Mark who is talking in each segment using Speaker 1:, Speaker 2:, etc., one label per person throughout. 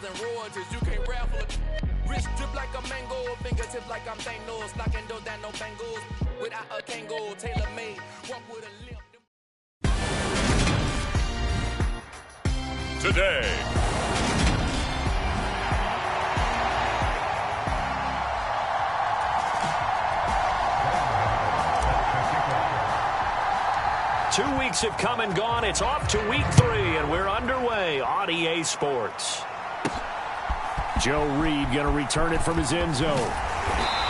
Speaker 1: and royalties. You can't raffle it. Wrist drip like a mango, fingertips like I'm Thanos. Knocking doors down, no bangles. Without a Kango, tailor-made. Walk with a limp.
Speaker 2: Today.
Speaker 3: Two weeks have come and gone. It's off to week 3, and we're underway on EA Sports. Joe Reed going to return it from his end zone.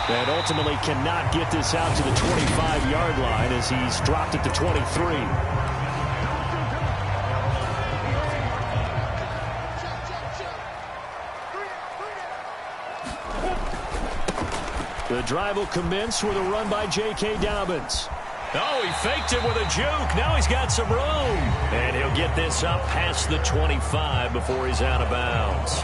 Speaker 3: And ultimately cannot get this out to the 25-yard line as he's dropped at the 23. The drive will commence with a run by J.K. Dobbins. Oh, he faked it with a juke. Now he's got some room. And he'll get this up past the 25 before he's out of bounds.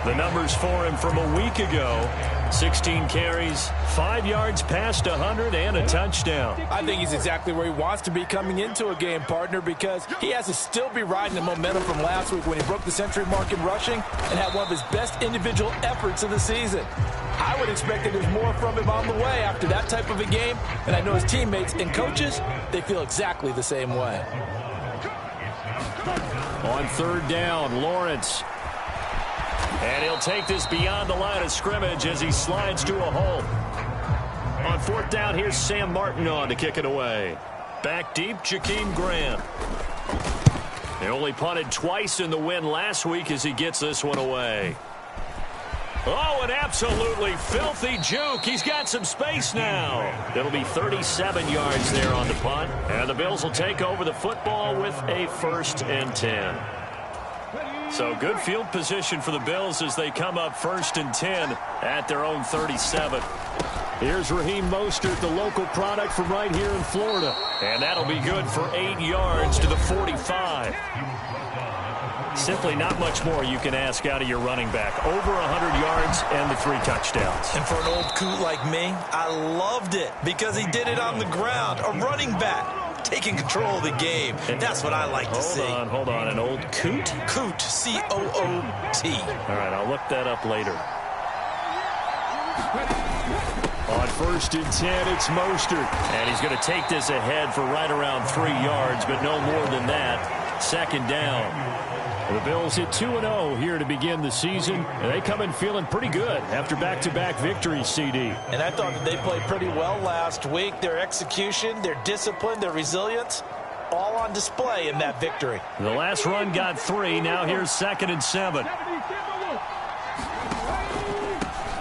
Speaker 3: The numbers for him from a week ago: 16 carries, 5 yards past 100, and a touchdown.
Speaker 4: I think he's exactly where he wants to be coming into a game, partner, because he has to still be riding the momentum from last week when he broke the century mark in rushing and had one of his best individual efforts of the season. I would expect that there's more from him on the way after that type of a game, and I know his teammates and coaches, they feel exactly the same way.
Speaker 3: On third down, Lawrence. And he'll take this beyond the line of scrimmage as he slides to a hole. On fourth down, here's Sam Martin on to kick it away. Back deep, Jakeem Grant. They only punted twice in the win last week as he gets this one away. Oh, an absolutely filthy juke. He's got some space now. It'll be 37 yards there on the punt. And the Bills will take over the football with a 1st and 10. So good field position for the Bills as they come up 1st and 10 at their own 37. Here's Raheem Mostert, the local product from right here in Florida. And that'll be good for 8 yards to the 45. Simply not much more you can ask out of your running back. Over 100 yards and the 3 touchdowns.
Speaker 5: And for an old coot like me, I loved it because he did it on the ground. A running back taking control of the game. That's what I like to see.
Speaker 3: Hold on. An old coot?
Speaker 5: Coot, C-O-O-T.
Speaker 3: All right, I'll look that up later. On 1st and 10, it's Mostert. And he's going to take this ahead for right around 3 yards, but no more than that. 2nd down. The Bills hit 2-0 here to begin the season. And they come in feeling pretty good after back-to-back victories, CD.
Speaker 5: And I thought that they played pretty well last week. Their execution, their discipline, their resilience, all on display in that victory.
Speaker 3: The last run got 3. Now here's 2nd and 7.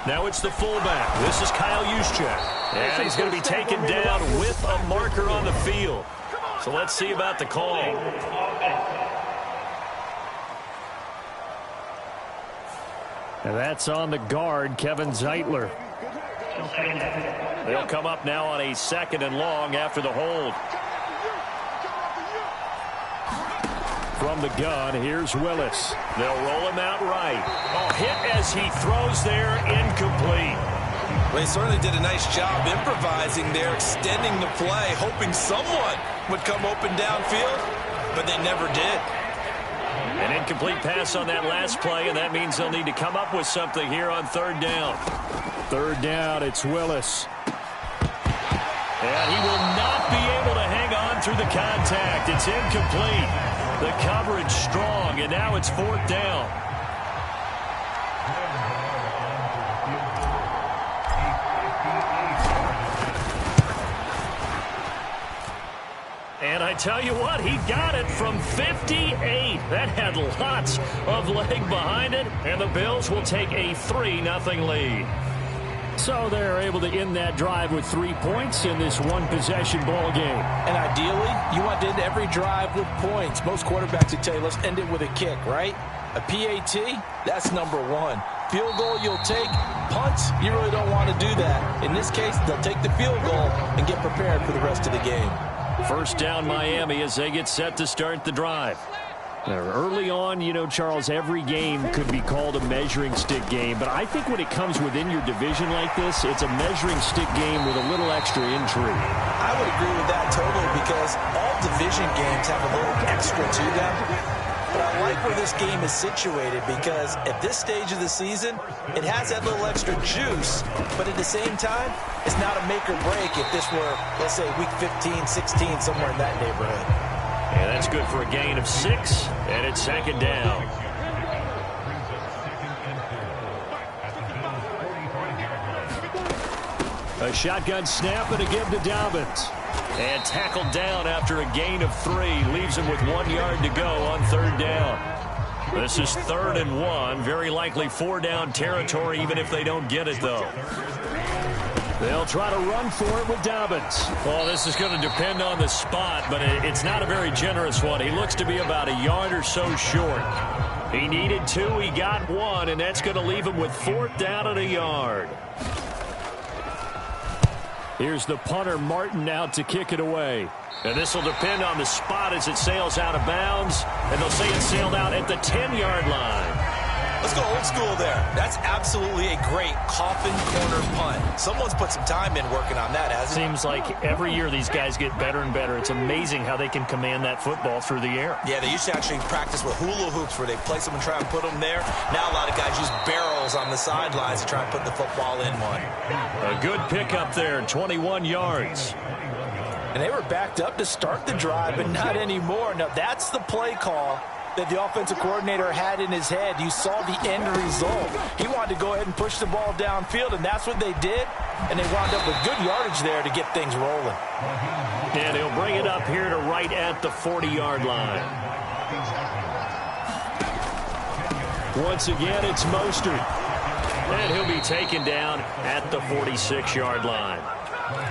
Speaker 3: Now it's the fullback. This is Kyle Juszczyk. And he's going to be taken down with a marker on the field. So let's see about the call. And that's on the guard, Kevin Zeitler. They'll come up now on a 2nd and long after the hold. From the gun, here's Willis. They'll roll him out right. Oh, hit as he throws there, incomplete.
Speaker 5: Well, he certainly did a nice job improvising there, extending the play, hoping someone would come open downfield, but they never did.
Speaker 3: An incomplete pass on that last play, and that means they'll need to come up with something here on 3rd down. 3rd down, it's Willis. And he will not be able to hang on through the contact. It's incomplete. The coverage strong, and now it's 4th down. And I tell you what, he got it from 58. That had lots of leg behind it, and the Bills will take a 3-0 lead. So they're able to end that drive with 3 points in this one-possession ball game.
Speaker 4: And ideally, you want to end every drive with points. Most quarterbacks would tell you, let's end it with a kick, right? A PAT, that's number 1. Field goal you'll take. Punts, you really don't want to do that. In this case, they'll take the field goal and get prepared for the rest of the game.
Speaker 3: 1st down Miami as they get set to start the drive. Early on, you know, Charles, every game could be called a measuring stick game, but I think when it comes within your division like this, it's a measuring stick game with a little extra intrigue.
Speaker 5: I would agree with that totally because all division games have a little extra to them. But I like
Speaker 4: where this game is situated, because at this stage of the season, it has that little extra juice, but at the same time, it's not a make or break if this were, let's say, week 15, 16, somewhere in that neighborhood.
Speaker 3: And that's good for a gain of 6, and it's second down. A shotgun snap and again to Dobbins. And tackled down after a gain of 3. Leaves him with 1 yard to go on third down. This is 3rd and 1. Very likely 4-down territory, even if they don't get it, though. They'll try to run for it with Dobbins. Well, this is going to depend on the spot, but it's not a very generous one. He looks to be about a yard or so short. He needed 2. He got 1, and that's going to leave him with 4th down and a yard. Here's the punter, Martin, out to kick it away. And this will depend on the spot as it sails out of bounds. And they'll say it sailed out at the 10-yard line.
Speaker 5: Let's go old school there. That's absolutely a great coffin corner punt. Someone's put some time in working on that, hasn't it?
Speaker 3: Seems like every year these guys get better and better. It's amazing how they can command that football through the air.
Speaker 5: Yeah, they used to actually practice with hula hoops where they place them and try and put them there. Now a lot of guys use barrels on the sidelines to try and put the football in one.
Speaker 3: A good pickup there, 21 yards.
Speaker 4: And they were backed up to start the drive, but not anymore. Now, that's the play call that the offensive coordinator had in his head. You saw the end result. He wanted to go ahead and push the ball downfield, and that's what they did. And they wound up with good yardage there to get things rolling.
Speaker 3: And he'll bring it up here to right at the 40-yard line. Once again, it's Mostert. And he'll be taken down at the 46-yard line.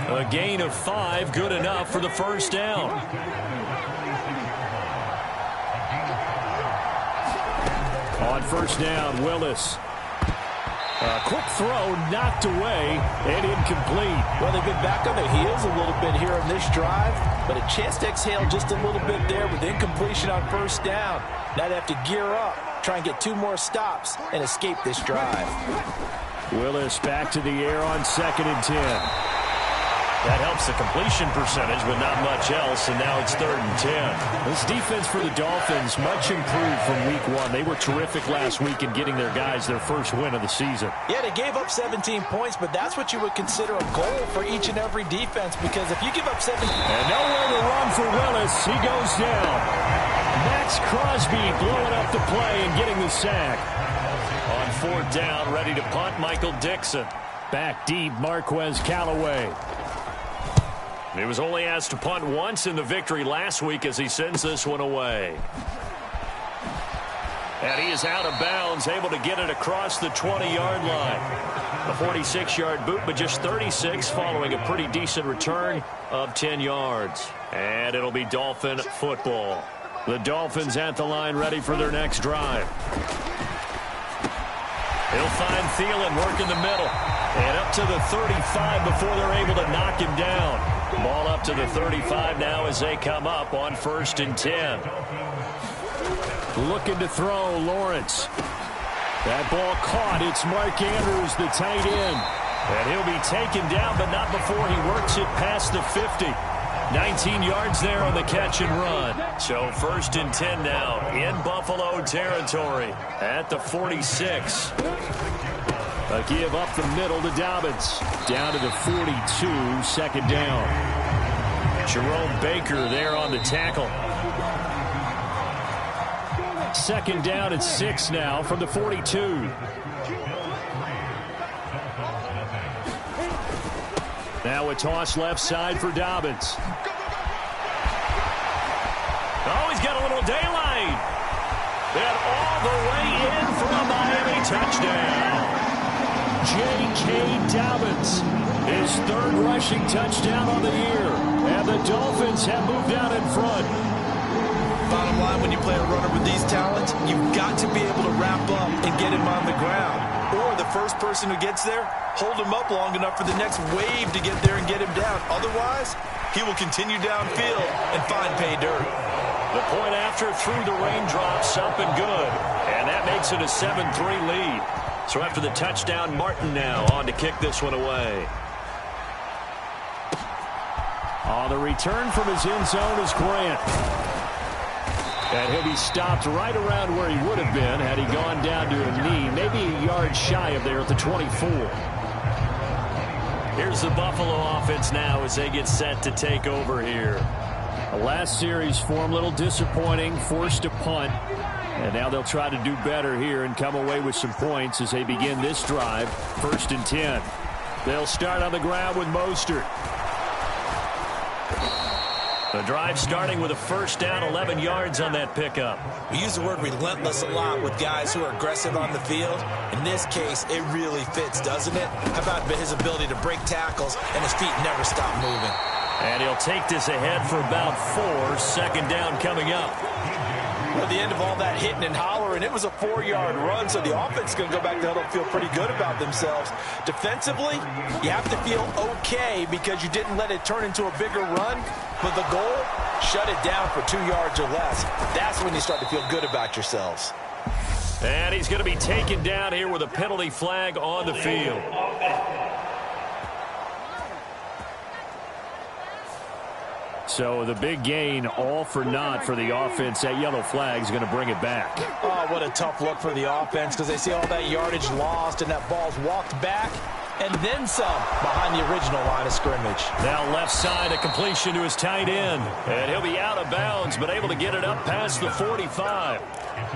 Speaker 3: A gain of 5, good enough for the first down. On first down, Willis. A quick throw knocked away and incomplete.
Speaker 4: Well, they've been back on their heels a little bit here on this drive, but a chance to exhale just a little bit there with incompletion on first down. Now they have to gear up, try and get 2 more stops, and escape this drive.
Speaker 3: Willis back to the air on 2nd and 10. That helps the completion percentage, but not much else, and now it's 3rd and 10. This defense for the Dolphins, much improved from week 1. They were terrific last week in getting their guys their first win of the season.
Speaker 4: Yeah, they gave up 17 points, but that's what you would consider a goal for each and every defense, because if you give up 17...
Speaker 3: And nowhere to run for Willis. He goes down. Max Crosby blowing up the play and getting the sack. On 4th down, ready to punt, Michael Dixon. Back deep, Marquez Callaway. He was only asked to punt once in the victory last week as he sends this one away. And he is out of bounds, able to get it across the 20-yard line. A 46-yard boot, but just 36 following a pretty decent return of 10 yards. And it'll be Dolphin football. The Dolphins at the line ready for their next drive. He'll find Thielen working the middle. And up to the 35 before they're able to knock him down. Ball up to the 35 now as they come up on 1st and 10. Looking to throw, Lawrence. That ball caught. It's Mark Andrews, the tight end. And he'll be taken down, but not before he works it past the 50. 19 yards there on the catch and run. So 1st and 10 now in Buffalo territory at the 46. A give up the middle to Dobbins. Down to the 42, 2nd down. Jerome Baker there on the tackle. 2nd down at 6 now from the 42. Now a toss left side for Dobbins. Oh, he's got a little daylight. And all the way in for a Miami touchdown. J.K. Dobbins, his 3rd rushing touchdown on the year. And the Dolphins have moved out in front.
Speaker 5: Bottom line, when you play a runner with these talents, you've got to be able to wrap up and get him on the ground. Or the first person who gets there, hold him up long enough for the next wave to get there and get him down. Otherwise, he will continue downfield and find pay dirt.
Speaker 3: The point after through the raindrops, up and good. And that makes it a 7-3 lead. So after the touchdown, Martin now on to kick this one away. On the return from his end zone is Grant. And he'll be stopped right around where he would have been had he gone down to a knee, maybe a yard shy of there at the 24. Here's the Buffalo offense now as they get set to take over here. The last series form a little disappointing, forced a punt. And now they'll try to do better here and come away with some points as they begin this drive. 1st and 10. They'll start on the ground with Mostert. The drive starting with a 1st down, 11 yards on that pickup.
Speaker 5: We use the word relentless a lot with guys who are aggressive on the field. In this case, it really fits, doesn't it? How about his ability to break tackles and his feet never stop moving?
Speaker 3: And he'll take this ahead for about 4. 2nd down coming up.
Speaker 4: At the end of all that hitting and hollering, it was a 4-yard run, so the offense is going to go back to huddle and feel pretty good about themselves. Defensively, you have to feel okay because you didn't let it turn into a bigger run, but the goal, shut it down for 2 yards or less. That's when you start to feel good about yourselves.
Speaker 3: And he's going to be taken down here with a penalty flag on the field. So the big gain, all for naught for the offense. That yellow flag is going to bring it back.
Speaker 4: Oh, what a tough look for the offense because they see all that yardage lost and that ball's walked back and then some behind the original line of scrimmage.
Speaker 3: Now left side, a completion to his tight end. And he'll be out of bounds, but able to get it up past the 45.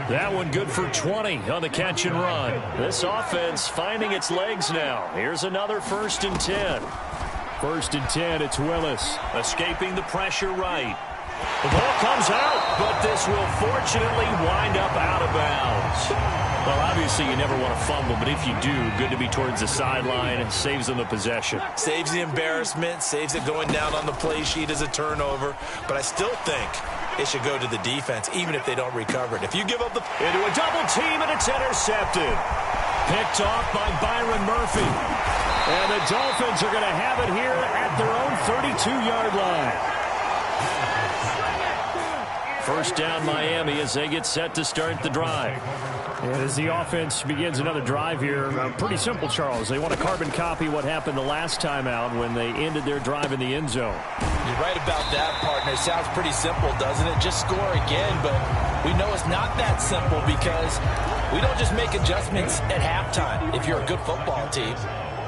Speaker 3: That one good for 20 on the catch and run. This offense finding its legs now. Here's another 1st and 10. 1st and 10, it's Willis. Escaping the pressure right. The ball comes out, but this will fortunately wind up out of bounds. Well, obviously you never want to fumble, but if you do, good to be towards the sideline. It saves them the possession.
Speaker 5: Saves the embarrassment, saves it going down on the play sheet as a turnover. But I still think it should go to the defense, even if they don't recover it. If you give up the...
Speaker 3: Into a double team, and it's intercepted. Picked off by Byron Murphy. And the Dolphins are going to have it here at their own 32-yard line. 1st down Miami as they get set to start the drive. And as the offense begins another drive here, pretty simple, Charles. They want to carbon copy what happened the last time out when they ended their drive in the end zone.
Speaker 4: You're right about that, partner. It sounds pretty simple, doesn't it? Just score again, but we know it's not that simple because we don't just make adjustments at halftime if you're a good football team.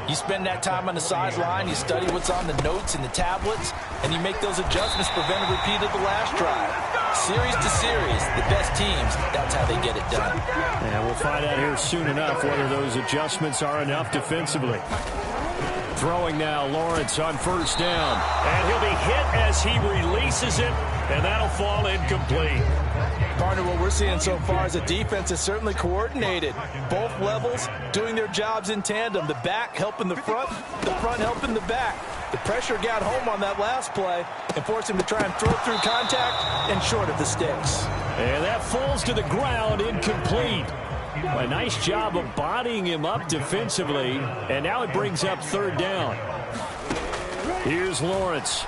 Speaker 4: You spend that time on the sideline, you study what's on the notes and the tablets, and you make those adjustments, prevent a repeat of the last drive. Series to series, the best teams, that's how they get it done.
Speaker 3: And we'll find out here soon enough whether those adjustments are enough defensively. Throwing now, Lawrence on 1st down. And he'll be hit as he releases it, and that'll fall incomplete.
Speaker 4: Partner, what we're seeing so far is a defense is certainly coordinated. Both levels doing their jobs in tandem. The back helping the front helping the back. The pressure got home on that last play and forced him to try and throw through contact and short of the sticks.
Speaker 3: And that falls to the ground, incomplete. A nice job of bodying him up defensively, and now it brings up 3rd down. Here's Lawrence.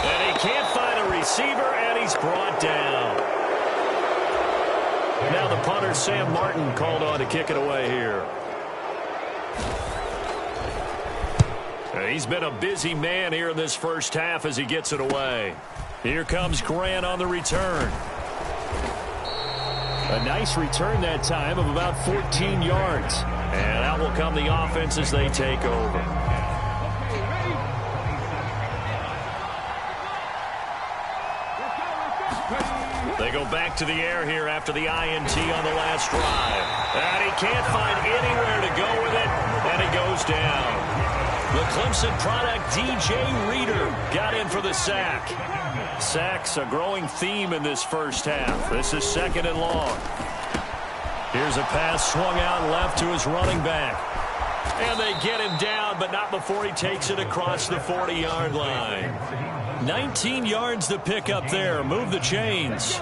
Speaker 3: And he can't find a receiver, and he's brought down. Now the punter, Sam Martin, called on to kick it away here. He's been a busy man here in this 1st half as he gets it away. Here comes Grant on the return. A nice return that time of about 14 yards. And out will come the offense as they take over. They go back to the air here after the INT on the last drive. And he can't find anywhere to go with it, and he goes down. The Clemson product, DJ Reader, got in for the sack. Sacks a growing theme in this 1st half. This is 2nd and long. Here's a pass swung out left to his running back. And they get him down, but not before he takes it across the 40-yard line. 19 yards to pick up there. Move the chains.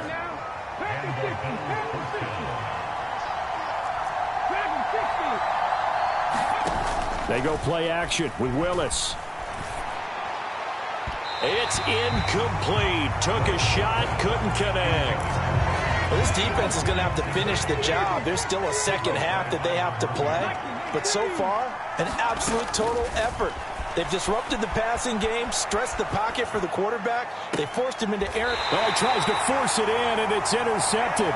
Speaker 3: They go play action with Willis. It's incomplete. Took a shot, couldn't connect.
Speaker 4: Well, this defense is going to have to finish the job. There's still a 2nd half that they have to play. But so far, an absolute total effort. They've disrupted the passing game, stressed the pocket for the quarterback. They forced him into errant.
Speaker 3: Oh, he tries to force it in, and it's intercepted.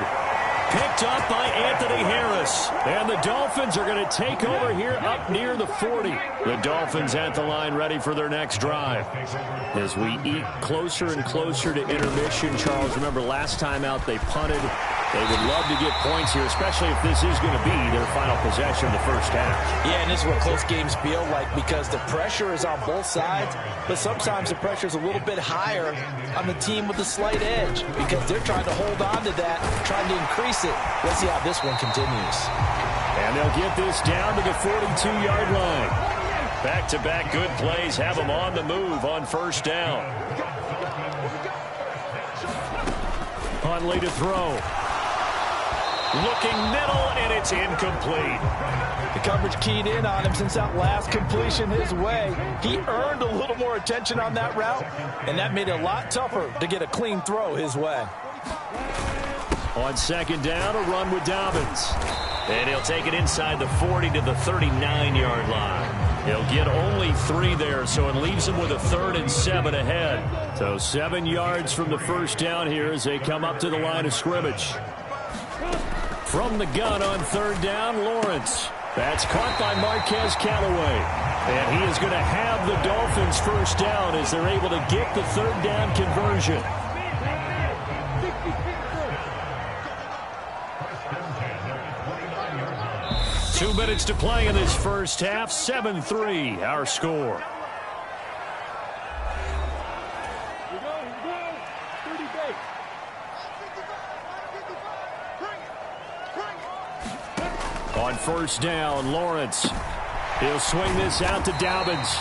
Speaker 3: Picked up by Anthony Harris. And the Dolphins are going to take over here up near the 40. The Dolphins at the line ready for their next drive. As we eat closer and closer to intermission, Charles, remember last time out they punted. They would love to get points here, especially if this is going to be their final possession of the first half.
Speaker 4: Yeah, and this is what close games feel like because the pressure is on both sides, but sometimes the pressure is a little bit higher on the team with the slight edge because they're trying to hold on to that, trying to increase it. Let's see how this one continues.
Speaker 3: And they'll get this down to the 42-yard line. Back-to-back good plays have them on the move on first down. Huntley to throw. Looking middle, and it's incomplete.
Speaker 4: The coverage keyed in on him since that last completion his way. He earned a little more attention on that route, and that made it a lot tougher to get a clean throw his way.
Speaker 3: On second down, a run with Dobbins. And he'll take it inside the 40 to the 39-yard line. He'll get only 3 there, so it leaves him with a 3rd and 7 ahead. So 7 yards from the first down here as they come up to the line of scrimmage. From the gun on third down, Lawrence. That's caught by Marquez Callaway. And he is going to have the Dolphins first down as they're able to get the third down conversion. Two minutes to play in this first half. 7-3, our score. On first down, Lawrence. He'll swing this out to Dobbins.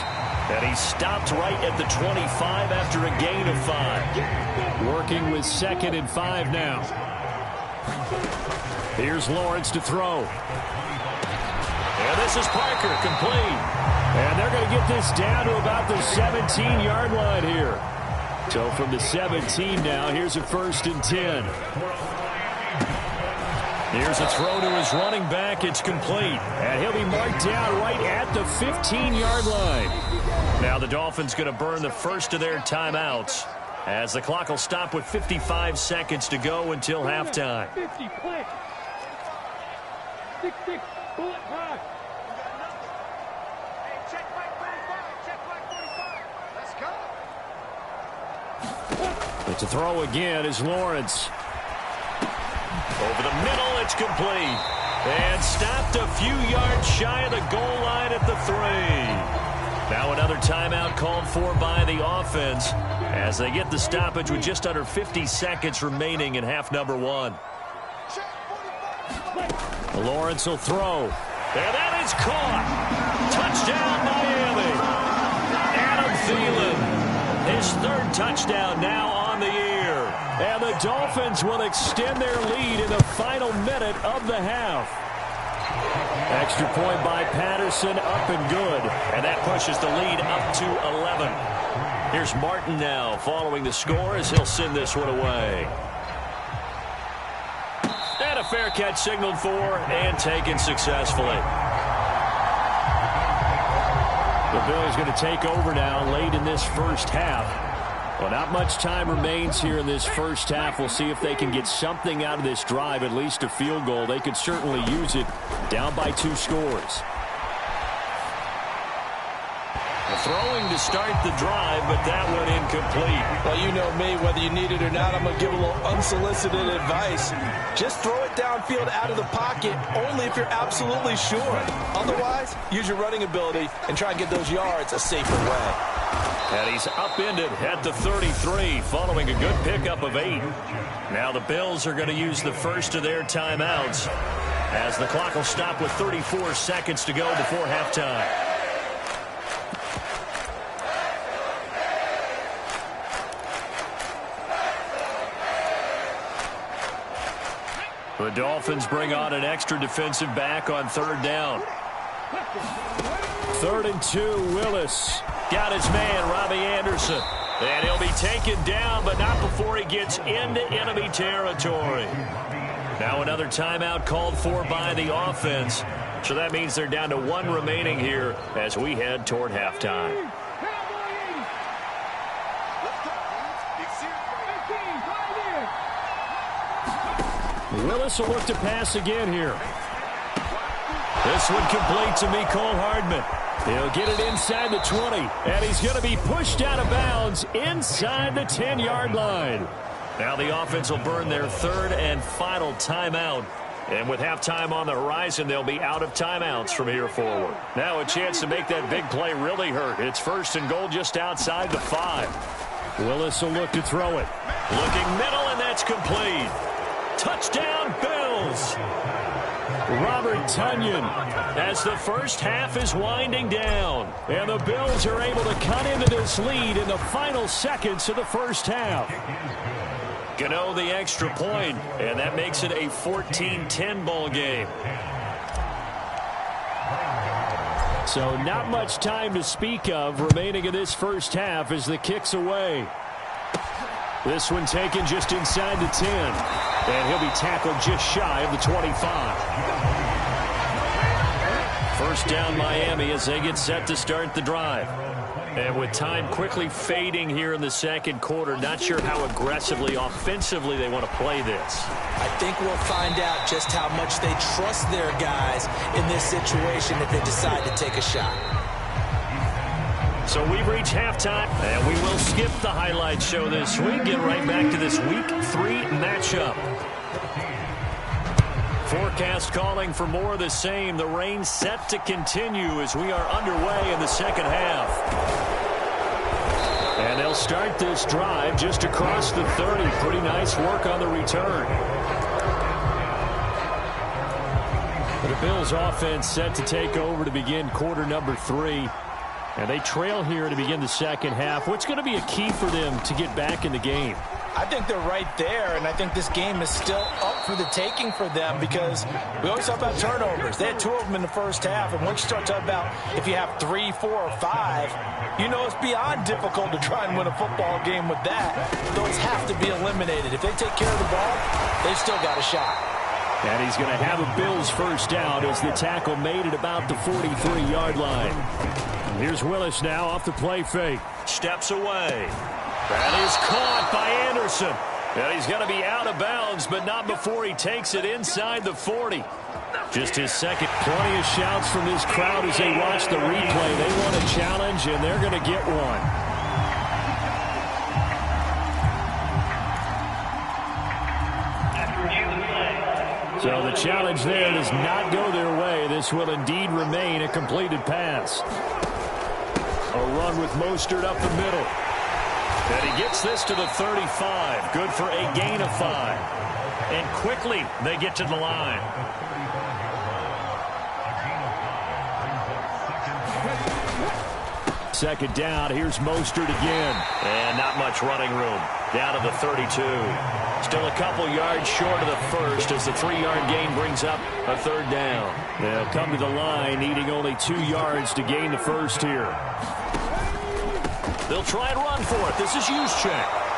Speaker 3: And he stopped right at the 25 after a gain of 5. Working with 2nd and 5 now. Here's Lawrence to throw. And this is Parker, complete. And they're going to get this down to about the 17-yard line here. So from the 17 now, here's a 1st and 10. Here's a throw to his running back. It's complete. And he'll be marked down right at the 15-yard line. Now the Dolphins going to burn the first of their timeouts as the clock will stop with 55 seconds to go until halftime.
Speaker 2: 50, play. 6-6, bullet rock. Hey, check back 45. Let's go.
Speaker 3: It's a throw again is Lawrence. Over the middle, it's complete. And stopped a few yards shy of the goal line at the 3. Now another timeout called for by the offense as they get the stoppage with just under 50 seconds remaining in half number 1. Lawrence will throw. And that is caught. Touchdown, Miami. Adam Thielen. His 3rd touchdown now on the year. And the Dolphins will extend their lead in the final minute of the half. Extra point by Patterson, up and good. And that pushes the lead up to 11. Here's Martin now following the score as he'll send this one away. And a fair catch signaled for and taken successfully. The Bills going to take over now late in this first half. Well, not much time remains here in this first half. We'll see if they can get something out of this drive, at least a field goal. They could certainly use it down by 2 scores. Throwing to start the drive, but that one incomplete.
Speaker 4: Well, you know me, whether you need it or not, I'm going to give a little unsolicited advice. Just throw it downfield out of the pocket, only if you're absolutely sure. Otherwise, use your running ability and try and get those yards a safer way.
Speaker 3: And he's upended at the 33, following a good pickup of 8. Now the Bills are going to use the first of their timeouts as the clock will stop with 34 seconds to go before halftime. The Dolphins bring on an extra defensive back on 3rd down. 3rd and 2, Willis. Got his man, Robbie Anderson. And he'll be taken down, but not before he gets into enemy territory. Now another timeout called for by the offense. So that means they're down to 1 remaining here as we head toward halftime. Willis will look to pass again here. This one complete to Mecole Hardman. He'll get it inside the 20, and he's going to be pushed out of bounds inside the 10-yard line. Now the offense will burn their third and final timeout. And with halftime on the horizon, they'll be out of timeouts from here forward. Now a chance to make that big play really hurt. It's 1st and goal just outside the 5. Willis will look to throw it. Looking middle, and that's complete. Touchdown, Bills. Robert Tonyan as the first half is winding down. And the Bills are able to cut into this lead in the final seconds of the first half. Gano the extra point, and that makes it a 14-10 ball game. So not much time to speak of remaining in this first half as the kick's away. This one taken just inside the 10, and he'll be tackled just shy of the 25. First down Miami as they get set to start the drive. And with time quickly fading here in the second quarter, not sure how aggressively, offensively they want to play this.
Speaker 5: I think we'll find out just how much they trust their guys in this situation if they decide to take a shot.
Speaker 3: So we've reached halftime, and we will skip the highlight show this week. Get right back to this Week 3 matchup. Forecast calling for more of the same. The rain set to continue as we are underway in the second half. And they'll start this drive just across the 30. Pretty nice work on the return. The Bills offense set to take over to begin quarter number 3. And they trail here to begin the second half. What's going to be a key for them to get back in the game?
Speaker 4: I think they're right there, and I think this game is still up for the taking for them because we always talk about turnovers. They had 2 of them in the first half, and once you start talking about if you have 3, 4, or 5, you know it's beyond difficult to try and win a football game with that. Those have to be eliminated. If they take care of the ball, they've still got a shot.
Speaker 3: And he's going to have a Bills first down as the tackle made at about the 43-yard line. Here's Willis now off the play fake. Steps away. That is caught by Anderson. And he's going to be out of bounds, but not before he takes it inside the 40. Just his second. Plenty of shouts from this crowd as they watch the replay. They want a challenge, and they're going to get one. So the challenge there does not go their way. This will indeed remain a completed pass. A run with Mostert up the middle. And he gets this to the 35. Good for a gain of 5. And quickly they get to the line. Second down. Here's Mostert again. And not much running room. Down to the 32. Still a couple yards short of the first as the 3-yard gain brings up a third down. They'll come to the line needing only 2 yards to gain the first here. They'll try and run for it. This is Juszczyk.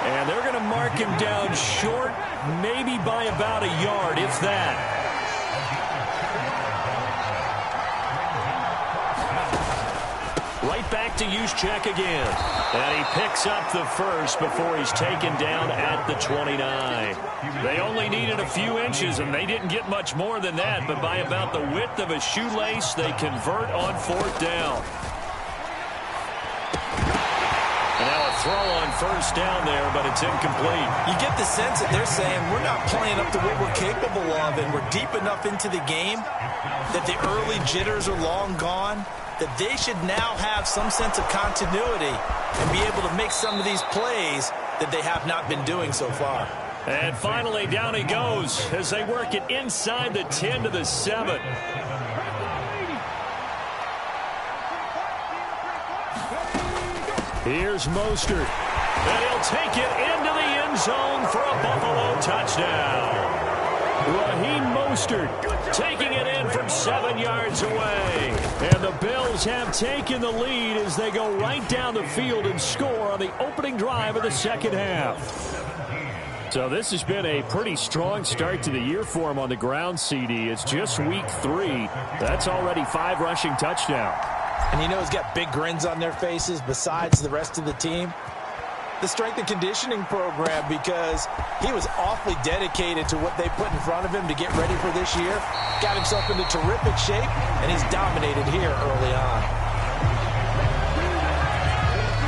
Speaker 3: And they're going to mark him down short, maybe by about a yard, if that. Right back to Juszczyk again. And he picks up the first before he's taken down at the 29. They only needed a few inches, and they didn't get much more than that. But by about the width of a shoelace, they convert on 4th down. And now a throw on first down there, but it's incomplete.
Speaker 5: You get the sense that they're saying we're not playing up to what we're capable of, and we're deep enough into the game that the early jitters are long gone, that they should now have some sense of continuity and be able to make some of these plays that they have not been doing so far.
Speaker 3: And finally, down he goes as they work it inside the 10 to the 7. Here's Mostert. And he'll take it into the end zone for a Buffalo touchdown. Raheem Mostert taking it in from 7 yards away. And the Bills have taken the lead as they go right down the field and score on the opening drive of the second half. So this has been a pretty strong start to the year for him on the ground, CD. It's just week 3. That's already 5 rushing touchdowns.
Speaker 4: And you know he's got big grins on their faces besides the rest of the team. the strength and conditioning program because he was awfully dedicated to what they put in front of him to get ready for this year. Got himself into terrific shape, and he's dominated here early on.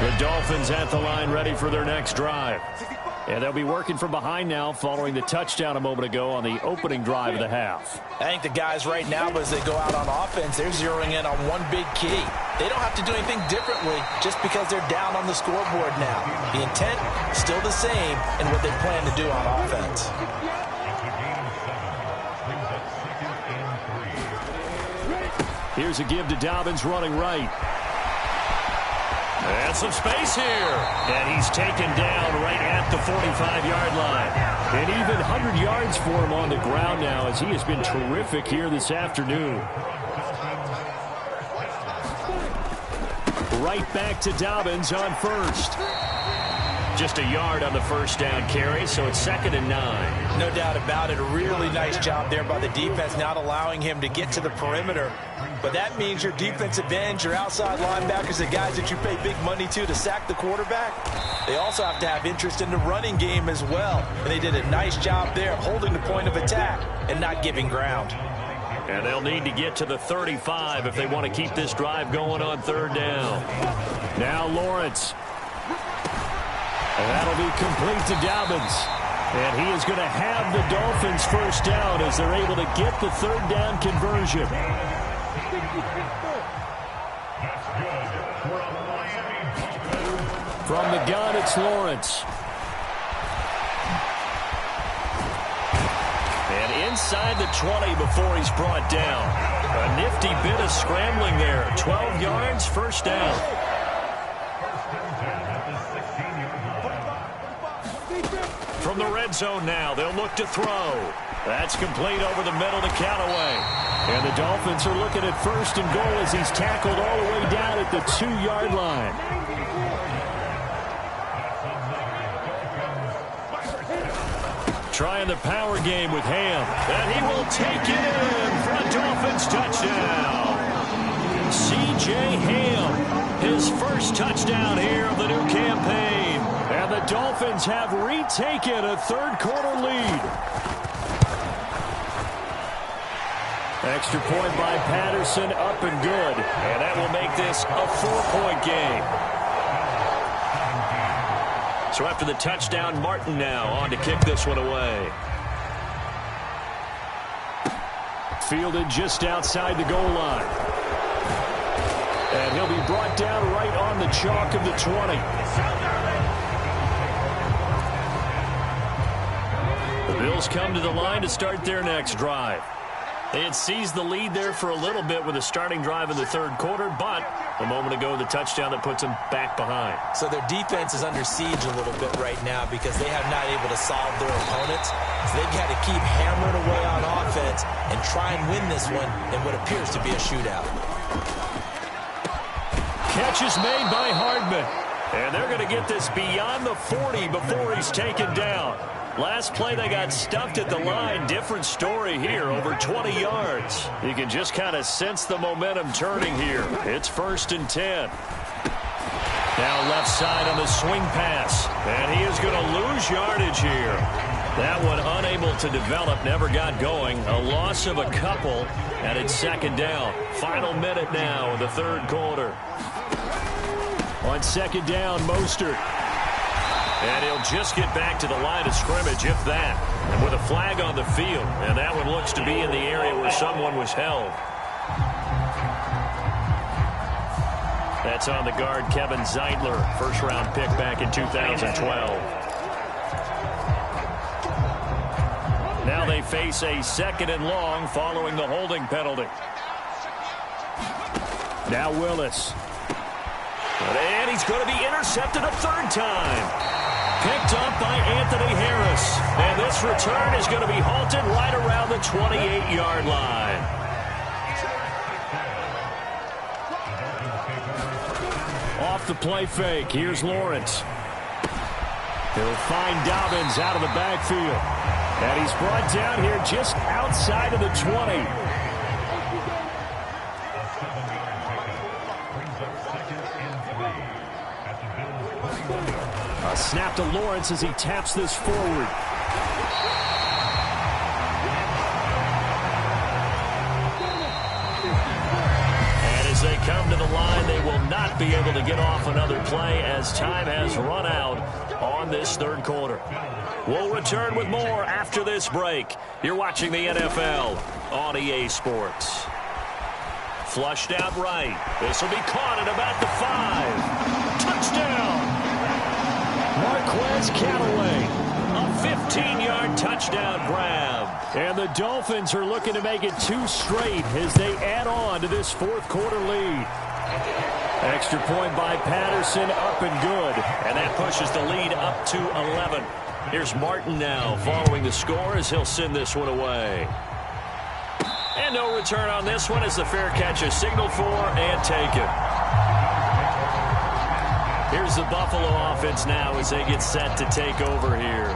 Speaker 3: The Dolphins at the line ready for their next drive. And they'll be working from behind now following the touchdown a moment ago on the opening drive of the half.
Speaker 4: I think the guys right now, as they go out on offense, they're zeroing in on one big key. They don't have to do anything differently just because they're down on the scoreboard now. The intent still the same in what they plan to do on offense.
Speaker 3: Here's a give to Dobbins running right. And some space here. And he's taken down right at the 45-yard line. And even 100 yards for him on the ground now as he has been terrific here this afternoon. Right back to Dobbins on first. Just a yard on the first down carry, so it's 2nd and 9.
Speaker 4: No doubt about it. A really nice job there by the defense, not allowing him to get to the perimeter. But that means your defensive ends, your outside linebackers, the guys that you pay big money to sack the quarterback, they also have to have interest in the running game as well. And they did a nice job there of holding the point of attack and not giving ground.
Speaker 3: And they'll need to get to the 35 if they want to keep this drive going on 3rd down. Now Lawrence. And that'll be complete to Dobbins. And he is going to have the Dolphins first down as they're able to get the 3rd down conversion. From the gun, it's Lawrence. And inside the 20 before he's brought down. A nifty bit of scrambling there. 12 yards, first down. From the red zone now, they'll look to throw. That's complete over the middle to Callaway. And the Dolphins are looking at 1st and goal as he's tackled all the way down at the 2-yard line. Trying the power game with Ham. And he will take it in for a Dolphins touchdown. C.J. Ham, his first touchdown here of the new campaign. And the Dolphins have retaken a 3rd quarter lead. Extra point by Patterson, up and good. And that will make this a 4-point game. So after the touchdown, Martin now on to kick this one away. Fielded just outside the goal line. And he'll be brought down right on the chalk of the 20. The Bills come to the line to start their next drive. They had seized the lead there for a little bit with a starting drive in the 3rd quarter, but a moment ago, the touchdown that puts them back behind.
Speaker 4: So their defense is under siege a little bit right now because they have not able to solve their opponents. So they've got to keep hammering away on offense and try and win this one in what appears to be a shootout.
Speaker 3: Catch is made by Hardman. And they're going to get this beyond the 40 before he's taken down. Last play, they got stuffed at the line. Different story here, over 20 yards. You can just kind of sense the momentum turning here. It's 1st and 10. Now left side on the swing pass. And he is going to lose yardage here. That one unable to develop, never got going. A loss of a couple, and it's 2nd down. Final minute now in the 3rd quarter. On 2nd down, Mostert. And he'll just get back to the line of scrimmage, if that. And with a flag on the field. And that one looks to be in the area where someone was held. That's on the guard, Kevin Zeitler. First-round pick back in 2012. Now they face a 2nd and long following the holding penalty. Now Willis. And he's going to be intercepted a 3rd time. Picked up by Anthony Harris. And this return is going to be halted right around the 28-yard line. Off the play fake. Here's Lawrence. He'll find Dobbins out of the backfield. And he's brought down here just outside of the 20. A snap to Lawrence as he taps this forward. And as they come to the line, they will not be able to get off another play as time has run out on this third quarter. We'll return with more after this break. You're watching the NFL on EA Sports. Flushed out right. This will be caught at about the 5. Touchdown! Marquez Callaway. A 15-yard touchdown grab. And the Dolphins are looking to make it 2 straight as they add on to this fourth quarter lead. Extra point by Patterson, up and good. And that pushes the lead up to 11. Here's Martin now following the score as he'll send this one away. And no return on this one as the fair catch is signaled for and taken. Here's the Buffalo offense now as they get set to take over here.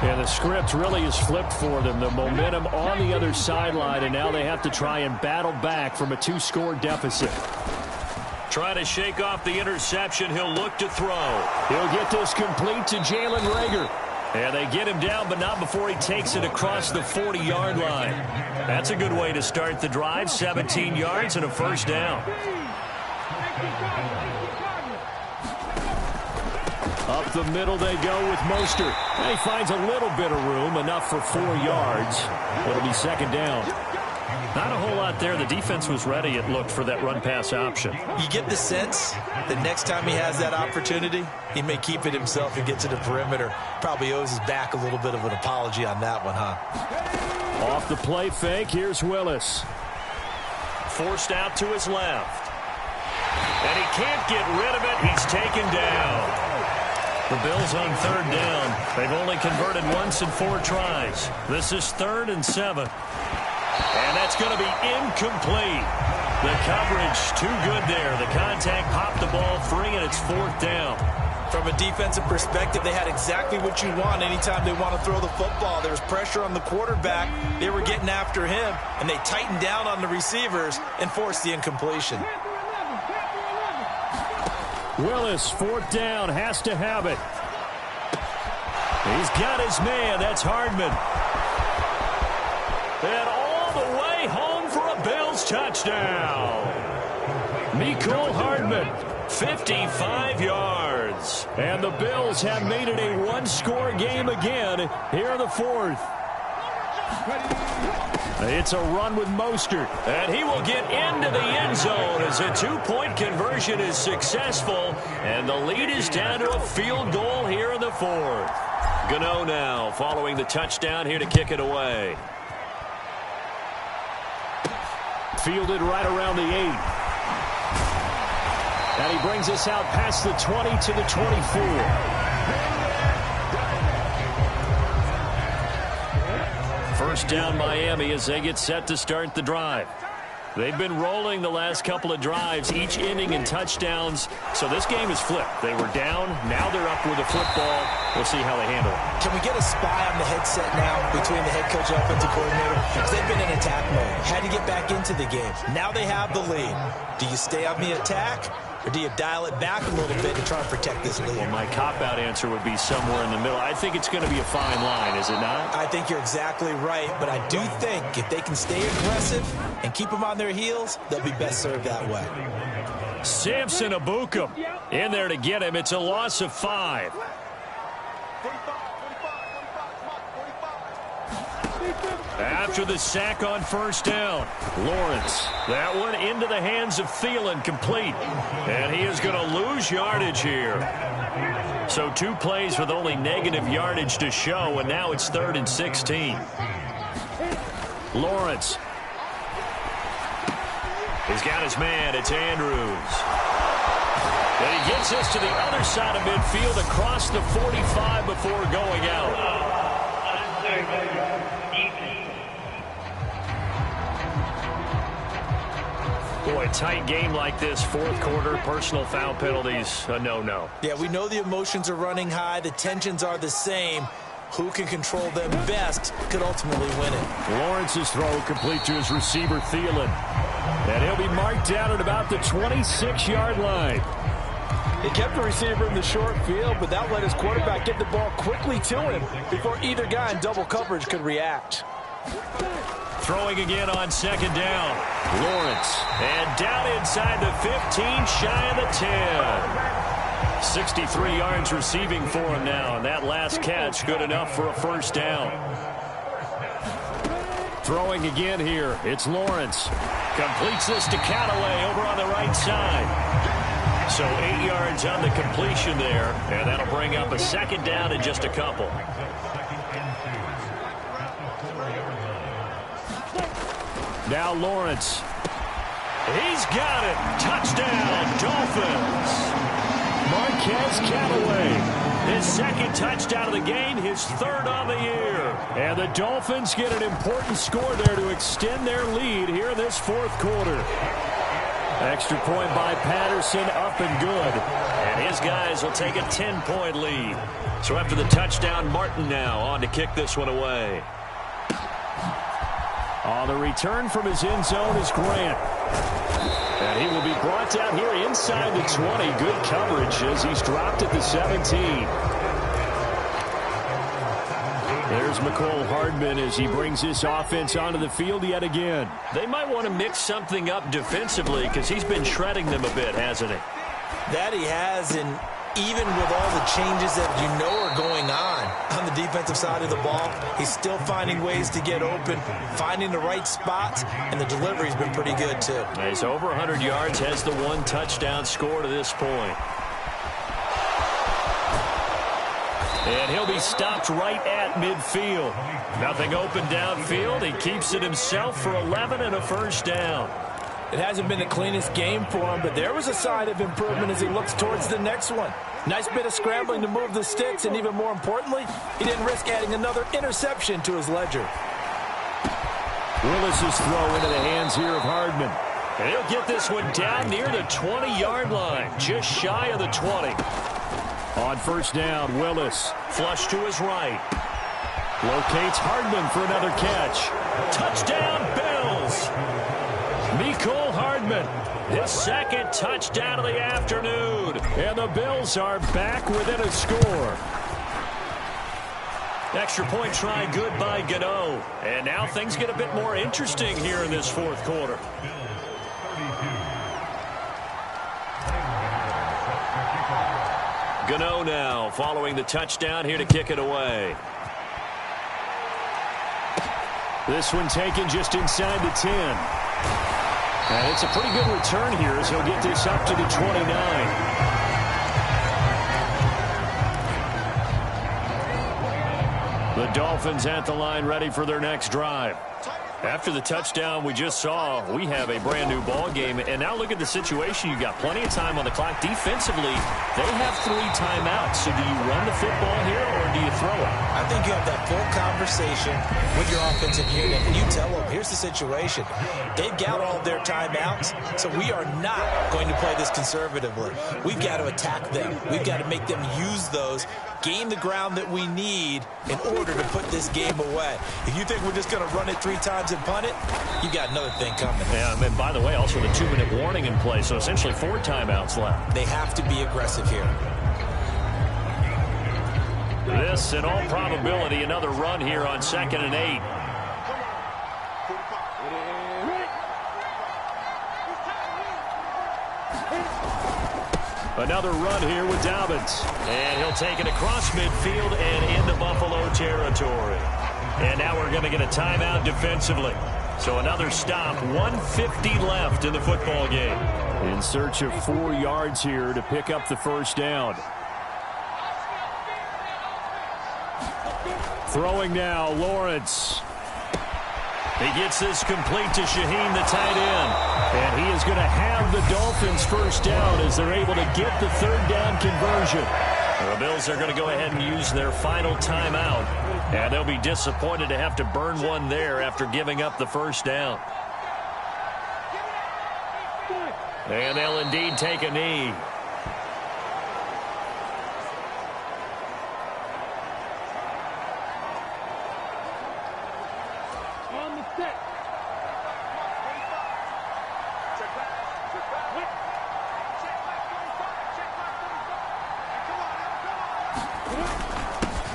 Speaker 3: Yeah, the script really is flipped for them. The momentum on the other sideline, and now they have to try and battle back from a 2-score deficit. Trying to shake off the interception. He'll look to throw. He'll get this complete to Jalen Reagor. And they get him down, but not before he takes it across the 40-yard line. That's a good way to start the drive. 17 yards and a first down. Up the middle they go with Mostert. And he finds a little bit of room, enough for 4 yards. It'll be second down. Not a whole lot there. The defense was ready, it looked, for that run-pass option.
Speaker 5: You get the sense that next time he has that opportunity, he may keep it himself and get to the perimeter. Probably owes his back a little bit of an apology on that one, huh?
Speaker 3: Off the play fake, here's Willis. Forced out to his left. And he can't get rid of it. He's taken down. The Bills on third down. They've only converted once in 4 tries. This is 3rd and 7. And that's going to be incomplete. The coverage too good there. The contact popped the ball free, and it's 4th down.
Speaker 5: From a defensive perspective, they had exactly what you want anytime they want to throw the football. There was pressure on the quarterback. They were getting after him, and they tightened down on the receivers and forced the incompletion.
Speaker 3: Willis, 4th down, has to have it. He's got his man. That's Hardman. And all the way home for a Bills touchdown. Mecole Hardman, 55 yards. And the Bills have made it a 1-score game again here in the 4th. It's a run with Mostert, and he will get into the end zone as a 2-point conversion is successful, and the lead is down to a field goal here in the 4th. Gano now following the touchdown here to kick it away. Fielded right around the 8. And he brings us out past the 20 to the 24. First down Miami as they get set to start the drive. They've been rolling the last couple of drives, each ending in touchdowns. So this game is flipped. They were down. Now they're up with the football. We'll see how they handle it.
Speaker 5: Can we get a spy on the headset now between the head coach and offensive coordinator? Because they've been in attack mode. Had to get back into the game. Now they have the lead. Do you stay on the attack? Or do you dial it back a little bit to try and protect this lead?
Speaker 3: Well, my cop-out answer would be somewhere in the middle. I think it's going to be a fine line, is it not?
Speaker 5: I think you're exactly right, but I do think if they can stay aggressive and keep them on their heels, they'll be best served that way.
Speaker 3: Samson Ebukam in there to get him. It's a loss of 5. After the sack on first down, Lawrence. That one into the hands of Thielen, complete. And he is going to lose yardage here. So 2 plays with only negative yardage to show, and now it's 3rd and 16. Lawrence. He's got his man. It's Andrews. And he gets us to the other side of midfield across the 45 before going out. Boy, tight game like this, 4th quarter, personal foul penalties, a no-no.
Speaker 5: Yeah, we know the emotions are running high. The tensions are the same. Who can control them best could ultimately win it.
Speaker 3: Lawrence's throw complete to his receiver, Thielen. And he'll be marked down at about the 26-yard line.
Speaker 4: He kept the receiver in the short field, but that let his quarterback get the ball quickly to him before either guy in double coverage could react.
Speaker 3: Throwing again on second down. Lawrence. And down inside the 15, shy of the 10. 63 yards receiving for him now, and that last catch good enough for a first down. Throwing again here. It's Lawrence. Completes this to Callaway over on the right side. So 8 yards on the completion there, and that'll bring up a second down in just a couple. Now Lawrence. He's got it. Touchdown, Dolphins. Marquez Callaway. His second touchdown of the game, his third on the year. And the Dolphins get an important score there to extend their lead here in this fourth quarter. Extra point by Patterson, up and good. And his guys will take a 10-point lead. So after the touchdown, Martin now on to kick this one away. On the return from his end zone is Grant. And he will be brought down here inside the 20. Good coverage as he's dropped at the 17. There's McCole Hardman as he brings this offense onto the field yet again. They might want to mix something up defensively because he's been shredding them a bit, hasn't he?
Speaker 5: That he has, and even with all the changes that you know are going on the defensive side of the ball, he's still finding ways to get open, finding the right spots, and the delivery's been pretty good too.
Speaker 3: He's over 100 yards, has the one touchdown score to this point. And he'll be stopped right at midfield. Nothing open downfield. He keeps it himself for 11 and a first down.
Speaker 4: It hasn't been the cleanest game for him, but there was a sign of improvement as he looks towards the next one. Nice bit of scrambling to move the sticks, and even more importantly, he didn't risk adding another interception to his ledger.
Speaker 3: Willis's throw into the hands here of Hardman. And he'll get this one down near the 20-yard line, just shy of the 20. On first down, Willis, flush to his right. Locates Hardman for another catch. Touchdown, Bills! Mecole Hardman, his second touchdown of the afternoon. And the Bills are back within a score. Extra point try good by Gano. And now things get a bit more interesting here in this fourth quarter. Gano now following the touchdown here to kick it away. This one taken just inside the 10. And it's a pretty good return here as he'll get this up to the 29. The Dolphins at the line ready for their next drive. After the touchdown we just saw, we have a brand new ball game. And now look at the situation. You've got plenty of time on the clock. Defensively, they have 3 timeouts. So do you run the football here or do you throw it?
Speaker 5: I think you have that full conversation with your offensive unit, and you tell them, here's the situation. They've got all of their timeouts, so we are not going to play this conservatively. We've got to attack them. We've got to make them use those, gain the ground that we need in order to put this game away. If you think we're just going to run it 3 times and punt it, you got another thing coming.
Speaker 3: Yeah, and by the way, also the 2-minute warning in play, so essentially 4 timeouts left.
Speaker 5: They have to be aggressive here.
Speaker 3: This, in all probability, another run here on 2nd and 8. Another run here with Dobbins. And he'll take it across midfield and into Buffalo territory. And now we're going to get a timeout defensively. So another stop, 1:50 left in the football game. In search of 4 yards here to pick up the first down. Throwing now, Lawrence. He gets this complete to Shaheen, the tight end. And he is going to have the Dolphins first down as they're able to get the 3rd down conversion. The Bills are going to go ahead and use their final timeout. And they'll be disappointed to have to burn one there after giving up the first down. And they'll indeed take a knee.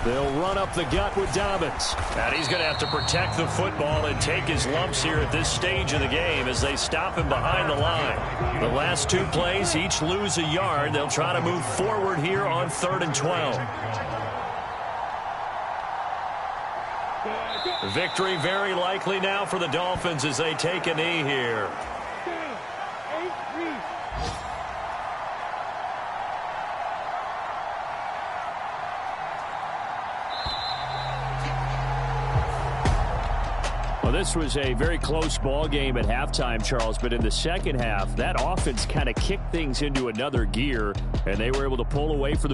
Speaker 3: They'll run up the gut with Dobbins. And he's going to have to protect the football and take his lumps here at this stage of the game as they stop him behind the line. The last two plays, each lose a yard. They'll try to move forward here on 3rd and 12. Victory very likely now for the Dolphins as they take a knee here. Well, this was a very close ball game at halftime, Charles, but in the second half, that offense kind of kicked things into another gear, and they were able to pull away for the